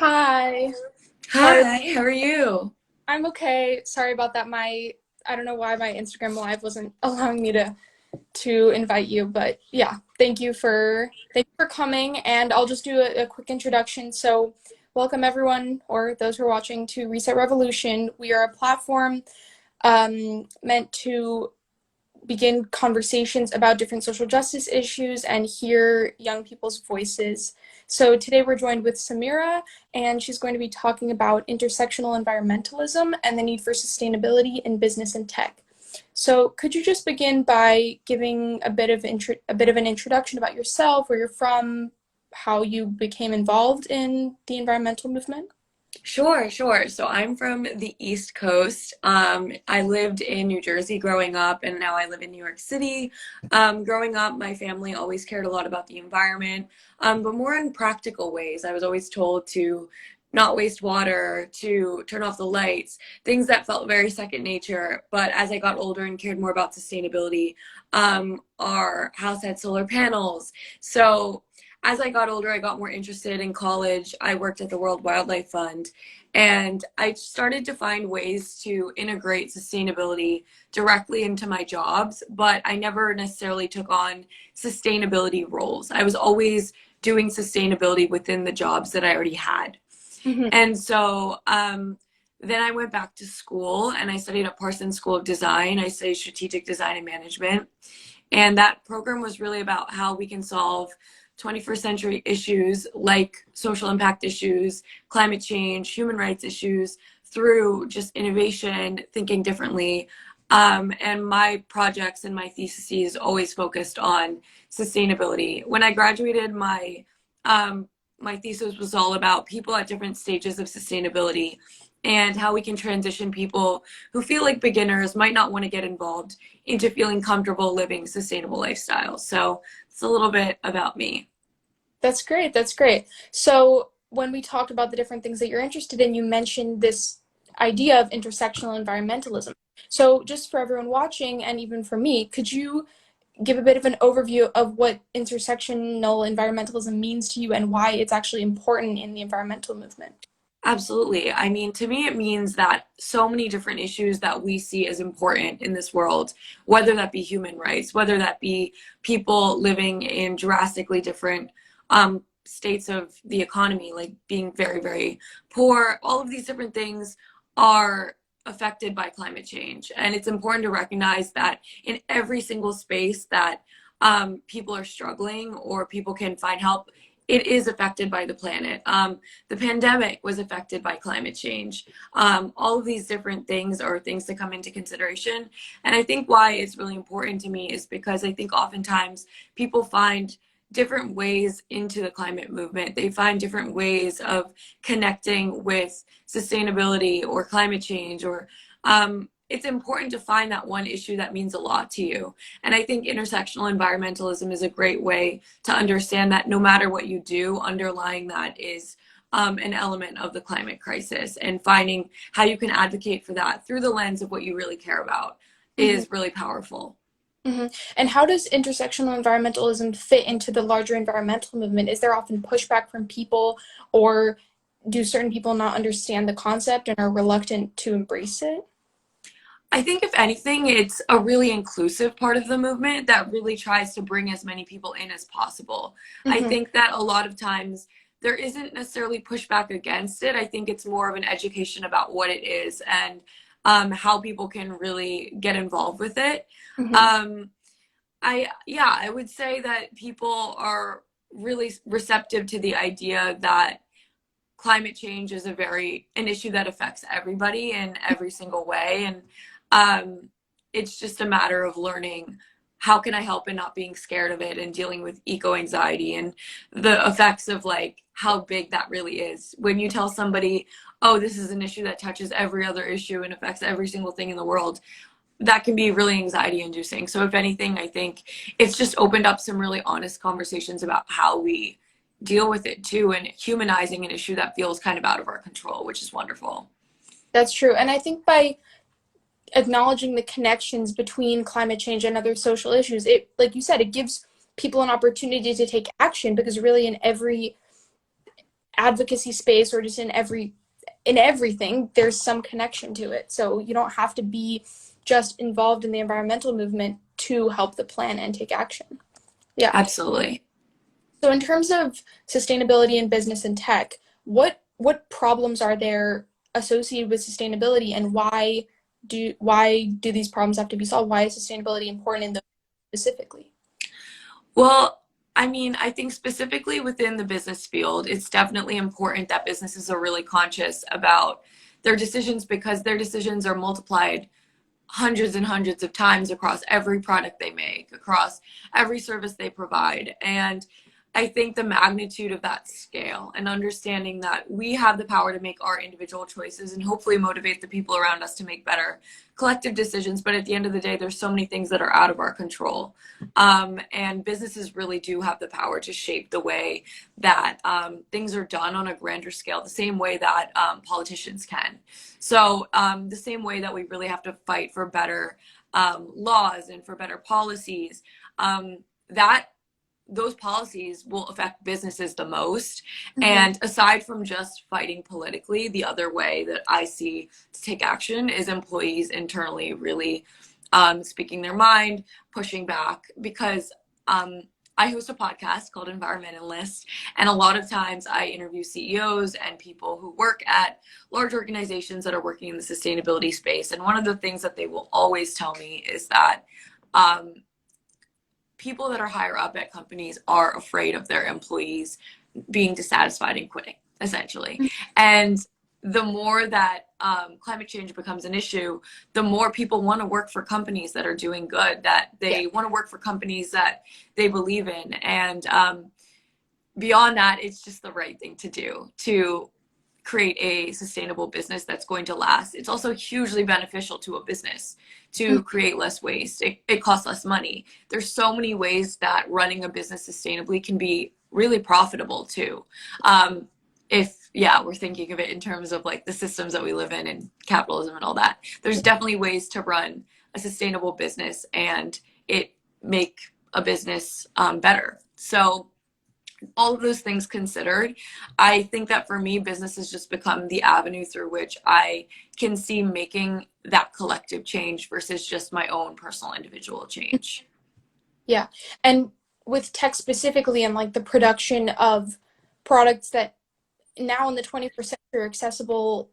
Hi. Sorry, Hi, how are you? I'm okay. Sorry about that. I don't know why my Instagram live wasn't allowing me to invite you, but yeah, thank you for coming, and I'll just do a quick introduction. So, welcome everyone, or those who are watching, to Reset Revolution. We are a platform meant to begin conversations about different social justice issues and hear young people's voices. So today we're joined with Sameera, and she's going to be talking about intersectional environmentalism and the need for sustainability in business and tech. So could you just begin by giving a bit of an introduction about yourself, where you're from, how you became involved in the environmental movement? Sure. So I'm from the East Coast. I lived in New Jersey growing up, and now I live in New York City. Growing up, my family always cared a lot about the environment, but more in practical ways. I was always told to not waste water, to turn off the lights, things that felt very second nature. But as I got older and cared more about sustainability, our house had solar panels. So as I got older, I got more interested in college. I worked at the World Wildlife Fund, and I started to find ways to integrate sustainability directly into my jobs, but I never necessarily took on sustainability roles. I was always doing sustainability within the jobs that I already had. Mm-hmm. And so then I went back to school and I studied at Parsons School of Design. I studied strategic design and management. And that program was really about how we can solve 21st century issues like social impact issues, climate change, human rights issues through just innovation, thinking differently. And my projects and my theses always focused on sustainability. When I graduated, my thesis was all about people at different stages of sustainability and how we can transition people who feel like beginners, might not want to get involved, into feeling comfortable living sustainable lifestyles. So it's a little bit about me. That's great. That's great. So, when we talked about the different things that you're interested in, you mentioned this idea of intersectional environmentalism. So, just for everyone watching, and even for me, could you give a bit of an overview of what intersectional environmentalism means to you and why it's actually important in the environmental movement? Absolutely. I mean, to me, it means that so many different issues that we see as important in this world, whether that be human rights, whether that be people living in drastically different states of the economy, like being very, very poor, all of these different things are affected by climate change. And it's important to recognize that in every single space that people are struggling or people can find help, it is affected by the planet. The pandemic was affected by climate change. All of these different things are things to come into consideration. And I think why it's really important to me is because I think oftentimes people find different ways into the climate movement. They find different ways of connecting with sustainability or climate change, or it's important to find that one issue that means a lot to you. And I think intersectional environmentalism is a great way to understand that no matter what you do, underlying that is an element of the climate crisis, and finding how you can advocate for that through the lens of what you really care about Mm-hmm. is really powerful. Mm-hmm. And how does intersectional environmentalism fit into the larger environmental movement? Is there often pushback from people, or do certain people not understand the concept and are reluctant to embrace it? I think if anything, it's a really inclusive part of the movement that really tries to bring as many people in as possible. I Mm-hmm. think that a lot of times there isn't necessarily pushback against it. I think it's more of an education about what it is and how people can really get involved with it. Mm-hmm. Um, I would say that people are really receptive to the idea that climate change is an issue that affects everybody in every single way, and it's just a matter of learning how can I help and not being scared of it, and dealing with eco anxiety and the effects of like how big that really is. When you tell somebody, oh, this is an issue that touches every other issue and affects every single thing in the world, that can be really anxiety inducing. So if anything, I think it's just opened up some really honest conversations about how we deal with it too, and humanizing an issue that feels kind of out of our control, which is wonderful. That's true. And I think by acknowledging the connections between climate change and other social issues, it, like you said, it gives people an opportunity to take action, because really in advocacy space or just in everything, there's some connection to it. So you don't have to be just involved in the environmental movement to help the plan and take action. Yeah. Absolutely. So in terms of sustainability in business and tech, what problems are there associated with sustainability, and why do these problems have to be solved? Why is sustainability important in those specifically? Well, I mean, I think specifically within the business field, it's definitely important that businesses are really conscious about their decisions, because their decisions are multiplied hundreds and hundreds of times across every product they make, across every service they provide. And I think the magnitude of that scale and understanding that we have the power to make our individual choices and hopefully motivate the people around us to make better collective decisions. But at the end of the day, there's so many things that are out of our control. And businesses really do have the power to shape the way that things are done on a grander scale, the same way that politicians can. So the same way that we really have to fight for better laws and for better policies, that those policies will affect businesses the most. Mm-hmm. And aside from just fighting politically, the other way that I see to take action is employees internally really speaking their mind, pushing back, because I host a podcast called Environmentenlist, and a lot of times I interview CEOs and people who work at large organizations that are working in the sustainability space. And one of the things that they will always tell me is that people that are higher up at companies are afraid of their employees being dissatisfied and quitting, essentially. And the more that climate change becomes an issue, the more people want to work for companies that are doing good, that they want to work for companies that they believe in. And beyond that, it's just the right thing to do to create a sustainable business that's going to last. It's also hugely beneficial to a business to create less waste. It costs less money. There's so many ways that running a business sustainably can be really profitable too. If we're thinking of it in terms of like the systems that we live in and capitalism and all that, there's definitely ways to run a sustainable business and it make a business better. So all of those things considered, I think that for me, business has just become the avenue through which I can see making that collective change versus just my own personal individual change. Yeah. And with tech specifically, and like the production of products that now in the 21st century are accessible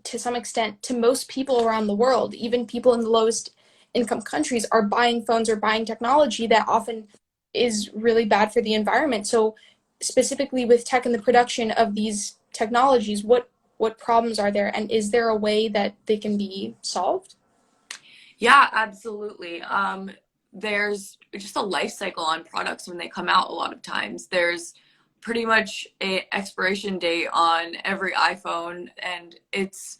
to some extent to most people around the world, even people in the lowest income countries are buying phones or buying technology that often is really bad for the environment. So specifically with tech and the production of these technologies, what problems are there, and is there a way that they can be solved? Yeah, absolutely. There's just a life cycle on products when they come out. A lot of times there's pretty much a expiration date on every iPhone, and it's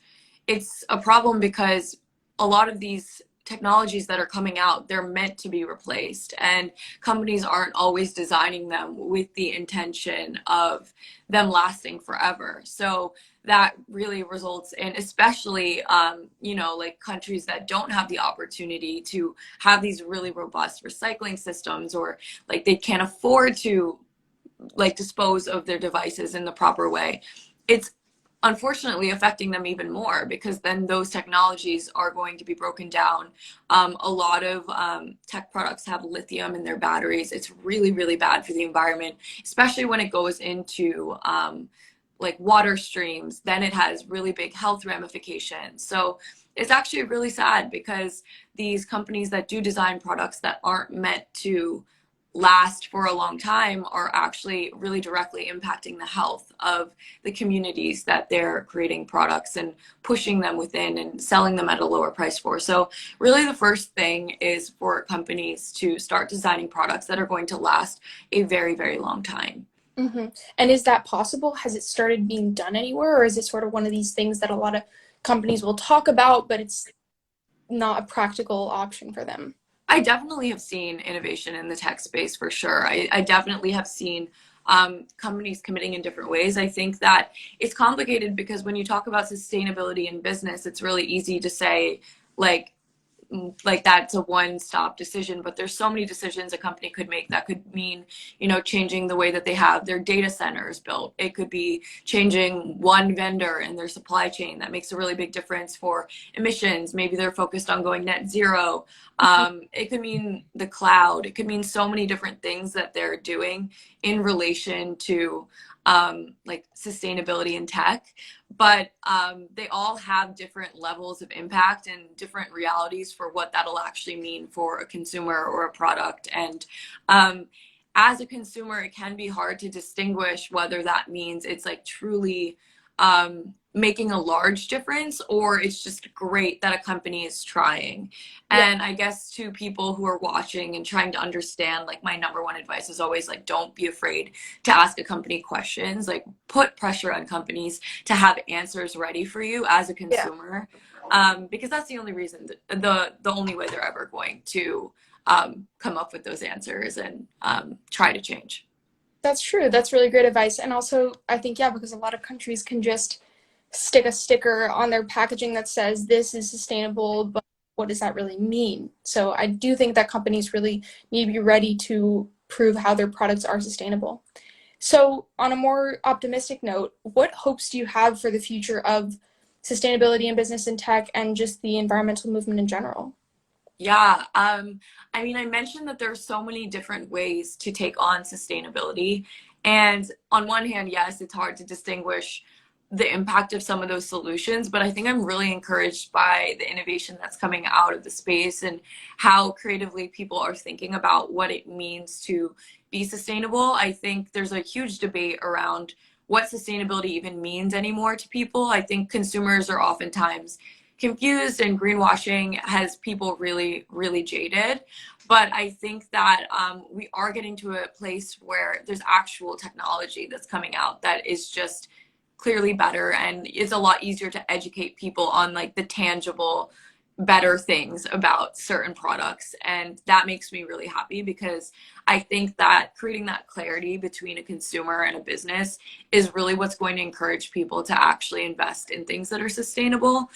a problem because a lot of these technologies that are coming out, they're meant to be replaced, and companies aren't always designing them with the intention of them lasting forever. So that really results in, especially like countries that don't have the opportunity to have these really robust recycling systems, or like they can't afford to like dispose of their devices in the proper way. It's unfortunately affecting them even more, because then those technologies are going to be broken down. A lot of tech products have lithium in their batteries. It's really, really bad for the environment, especially when it goes into like water streams. Then it has really big health ramifications. So it's actually really sad, because these companies that do design products that aren't meant to last for a long time are actually really directly impacting the health of the communities that they're creating products and pushing them within and selling them at a lower price for. So really the first thing is for companies to start designing products that are going to last a very, very long time. Mm-hmm. And is that possible? Has it started being done anywhere, or is it sort of one of these things that a lot of companies will talk about, but it's not a practical option for them? I definitely have seen innovation in the tech space for sure. I definitely have seen companies committing in different ways. I think that it's complicated because when you talk about sustainability in business, it's really easy to say, like, like that's a one-stop decision, but there's so many decisions a company could make that could mean, changing the way that they have their data centers built. It could be changing one vendor in their supply chain that makes a really big difference for emissions. Maybe they're focused on going net zero. It could mean the cloud. It could mean so many different things that they're doing in relation to like sustainability in tech, but they all have different levels of impact and different realities for what that'll actually mean for a consumer or a product. And as a consumer, it can be hard to distinguish whether that means it's like truly making a large difference, or it's just great that a company is trying. Yeah. And I guess to people who are watching and trying to understand, like my number one advice is always like, don't be afraid to ask a company questions, like put pressure on companies to have answers ready for you as a Yeah. consumer. Because that's the only reason, the only way they're ever going to come up with those answers and try to change. That's true. That's really great advice. And also, I think, yeah, because a lot of countries can just stick a sticker on their packaging that says this is sustainable, but what does that really mean? So I do think that companies really need to be ready to prove how their products are sustainable. So, on a more optimistic note, what hopes do you have for the future of sustainability in business and tech and just the environmental movement in general? Yeah, I mean, I mentioned that there are so many different ways to take on sustainability. And on one hand, yes, it's hard to distinguish the impact of some of those solutions, but I think I'm really encouraged by the innovation that's coming out of the space and how creatively people are thinking about what it means to be sustainable. I think there's a huge debate around what sustainability even means anymore to people. I think consumers are oftentimes confused, and greenwashing has people really, really jaded. But I think that we are getting to a place where there's actual technology that's coming out that is just clearly better, and it's a lot easier to educate people on like the tangible better things about certain products. And that makes me really happy, because I think that creating that clarity between a consumer and a business is really what's going to encourage people to actually invest in things that are sustainable.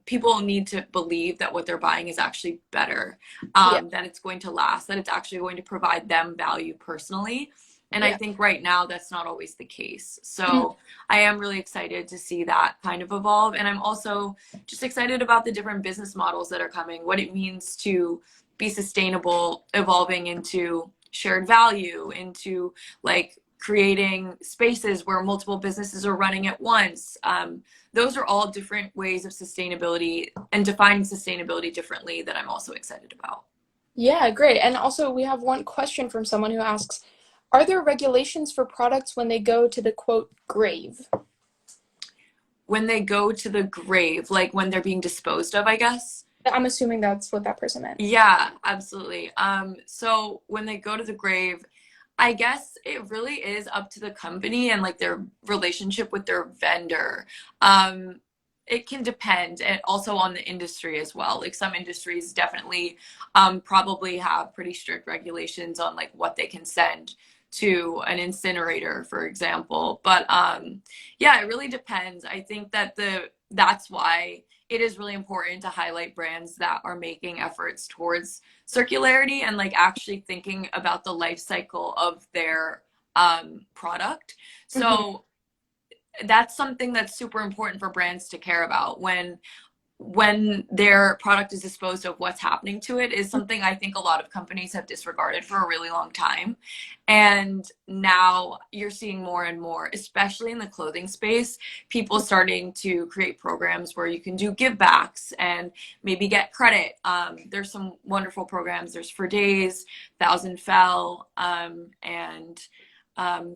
People need to believe that what they're buying is actually better, Yeah. that it's going to last, that it's actually going to provide them value personally. And I Yeah. think right now that's not always the case. Mhm. So I am really excited to see that kind of evolve. And I'm also just excited about the different business models that are coming, what it means to be sustainable, evolving into shared value, into like creating spaces where multiple businesses are running at once. Those are all different ways of sustainability and defining sustainability differently that I'm also excited about. Yeah, great. And also, we have one question from someone who asks, are there regulations for products when they go to the quote grave? When they go to the grave, like when they're being disposed of, I guess. I'm assuming that's what that person meant. Yeah, absolutely. So when they go to the grave, I guess it really is up to the company and like their relationship with their vendor. It can depend, and also on the industry as well. Like some industries definitely probably have pretty strict regulations on like what they can send to an incinerator, for example. But yeah, it really depends. I think that that's why it is really important to highlight brands that are making efforts towards circularity and like actually thinking about the life cycle of their product. Hmm. So that's something that's super important for brands to care about when their product is disposed of. What's happening to it is something I think a lot of companies have disregarded for a really long time. And now you're seeing more and more, especially in the clothing space, people starting to create programs where you can do give backs and maybe get credit. There's some wonderful programs. There's For Days, Thousand Fell, and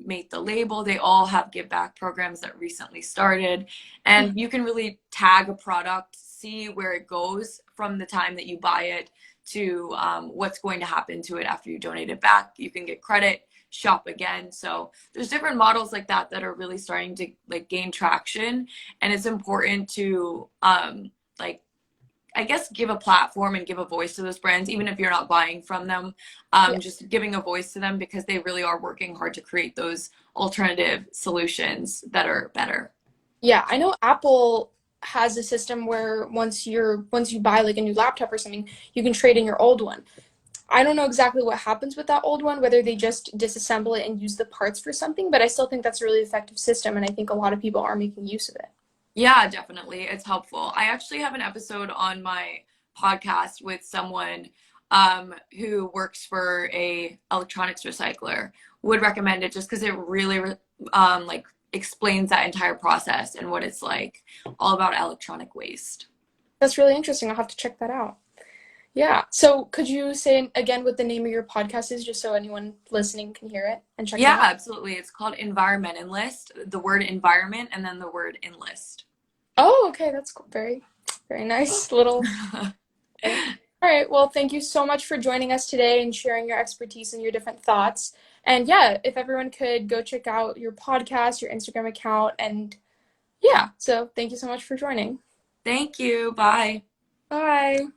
Mate the Label. They all have give back programs that recently started. And you can really tag a product, see where it goes from the time that you buy it to what's going to happen to it after you donate it back. You can get credit, shop again. So there's different models like that that are really starting to like gain traction. And it's important to like I guess give a platform and give a voice to those brands, even if you're not buying from them. Yeah. Just giving a voice to them, because they really are working hard to create those alternative solutions that are better. Yeah, I know Apple has a system where once you buy like a new laptop or something, you can trade in your old one. I don't know exactly what happens with that old one, whether they just disassemble it and use the parts for something, but I still think that's a really effective system, and I think a lot of people are making use of it. Yeah, definitely. It's helpful. I actually have an episode on my podcast with someone who works for a electronics recycler. Would recommend it just because it really like explains that entire process and what it's like, all about electronic waste. That's really interesting. I'll have to check that out. Yeah. So could you say again what the name of your podcast is, just so anyone listening can hear it and check it Yeah, out? absolutely. It's called Environmentenlist, the word environment and then the word enlist. Oh, okay. That's cool. Very, very nice little. Okay. All right. Well, thank you so much for joining us today and sharing your expertise and your different thoughts. And yeah, if everyone could go check out your podcast, your Instagram account, and yeah. So thank you so much for joining. Thank you. Bye. Bye.